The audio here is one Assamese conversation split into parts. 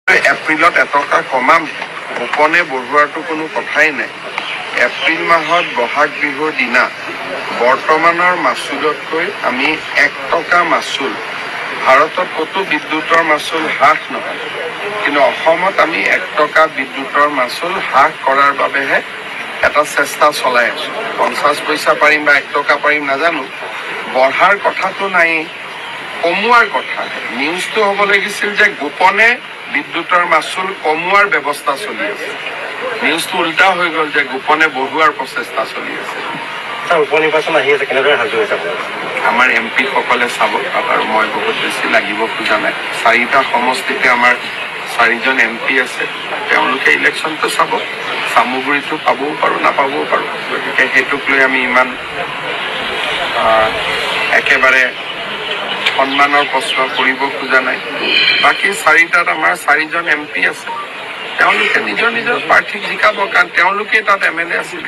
এপ্ৰিলত এটকা কমাম, গোপনে বঢ়োৱাটো কোনো কথাই নাই। এপ্ৰিল মাহত বহাগ বিহুৰ দিনা বৰ্তমানৰ মাচুলতকৈ আমি 1 টকা মাচুল, ভাৰতত ক'তো বিদ্যুতৰ মাচুল হ্ৰাস নহয়, কিন্তু অসমত আমি 1 টকা বিদ্যুতৰ মাচুল হ্ৰাস কৰাৰ বাবেহে এটা চেষ্টা চলাই আছো। 50 পইচা পাৰিম বা 1 টকা পাৰিম নাজানো, বঢ়াৰ কথাটো নাই, কমোৱাৰ কথা। নিউজটো হ'ব লাগিছিল যে গোপনে বিদ্যুতৰ মাচুল কমোৱাৰ ব্যৱস্থা চলি আছে। নিউজটো উল্টা হৈ গ'ল যে গোপনে বঢ়োৱাৰ প্ৰচেষ্টা চলি আছে। উপনিৰ্বাচন আহি আছে, কেনেদৰে সাজু হৈছে? আমাৰ MP সকলে চাব, আৰু মই বহুত বেছি লাগিব খোজা নাই। 4টা সমষ্টিতে আমাৰ 4জন MP আছে, তেওঁলোকে ইলেকশ্যনটো চাব। চামুগুৰিটো পাবও পাৰোঁ, নাপাবও পাৰোঁ, গতিকে সেইটোক লৈ আমি ইমান একেবাৰে সন্মানৰ প্ৰশ্ন কৰিব খোজা নাই। বাকী 4টাত আমাৰ 4জন MP আছে, তেওঁলোকে নিজৰ নিজৰ প্ৰাৰ্থীক জিকাব, কাৰণ তেওঁলোকে তাত MLA আছিল।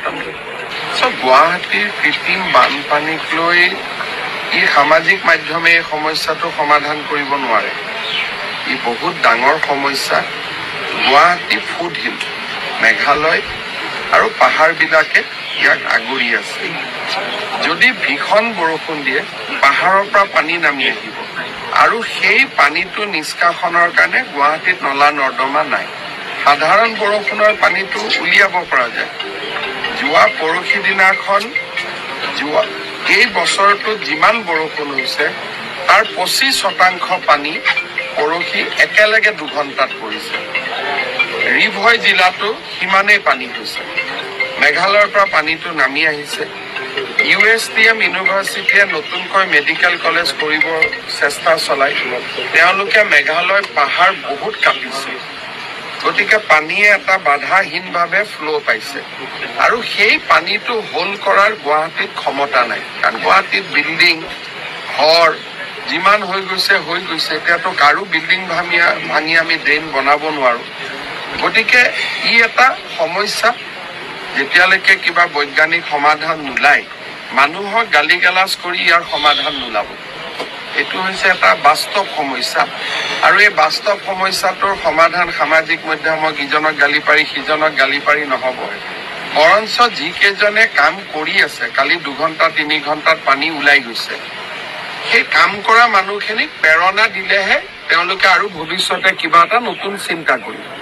গুৱাহাটীৰ কৃত্ৰিম বানপানীক লৈ সামাজিক মাধ্যমে এই সমস্যাটো সমাধান কৰিব নোৱাৰে। ই বহুত ডাঙৰ সমস্যা। গুৱাহাটী ফুটহিল, মেঘালয় আৰু পাহাৰবিলাকে ইয়াক আগুৰি আছে। যদি ভীষণ বৰষুণ দিয়ে, পাহাৰৰ পৰা পানী নামি আহিব, আৰু সেই পানীটো নিষ্কাশনৰ কাৰণে গুৱাহাটীত নলা নৰ্দমা নাই। সাধাৰণ বৰষুণৰ পানীটো উলিয়াব পৰা যায়। যোৱা পৰহি দিনাখন এই বছৰটোত যিমান বৰষুণ হৈছে তাৰ 25% পানী পৰহি একেলগে 2 ঘণ্টাত পৰিছে। ৰিভয় জিলাতো সিমানেই পানী হৈছে। মেঘালয়ৰ পৰা পানীটো নামি আহিছে। USTM ইউনিভাৰ্চিটিয়ে নতুনকৈ মেডিকেল কলেজ কৰিব চেষ্টা চলাই। তেওঁলোকে মেঘালয় পাহাৰ বহুত কাটিছে, গতিকে পানীয়ে এটা বাধাহীনভাৱে ফ্ল' পাইছে, আৰু সেই পানীটো হোল্ড কৰাৰ গুৱাহাটীত ক্ষমতা নাই। কাৰণ গুৱাহাটীত বিল্ডিং, ঘৰ যিমান হৈ গৈছে। এতিয়াতো কাৰো বিল্ডিং ভাঙি আমি ড্ৰেইন বনাব নোৱাৰো। গতিকে ই এটা সমস্যা। যেতিয়ালৈকে কিবা বৈজ্ঞানিক সমাধান নোলায়, মানুহক গালি গালাজ কৰি ইয়াৰ সমাধান নোলাব। এইটো হৈছে এটা বাস্তৱ সমস্যা, আৰু এই বাস্তৱ সমস্যাটোৰ সমাধান সামাজিক মাধ্যমক ইজনক গালি পাৰি সিজনক গালি পাৰি নহ'ব। বৰঞ্চ যিকেইজনে কাম কৰি আছে, কালি 2 ঘণ্টা 3 ঘণ্টাত পানী ওলাই গৈছে, সেই কাম কৰা মানুহখিনিক প্ৰেৰণা দিলেহে তেওঁলোকে আৰু ভৱিষ্যতে কিবা এটা নতুন চিন্তা কৰিব।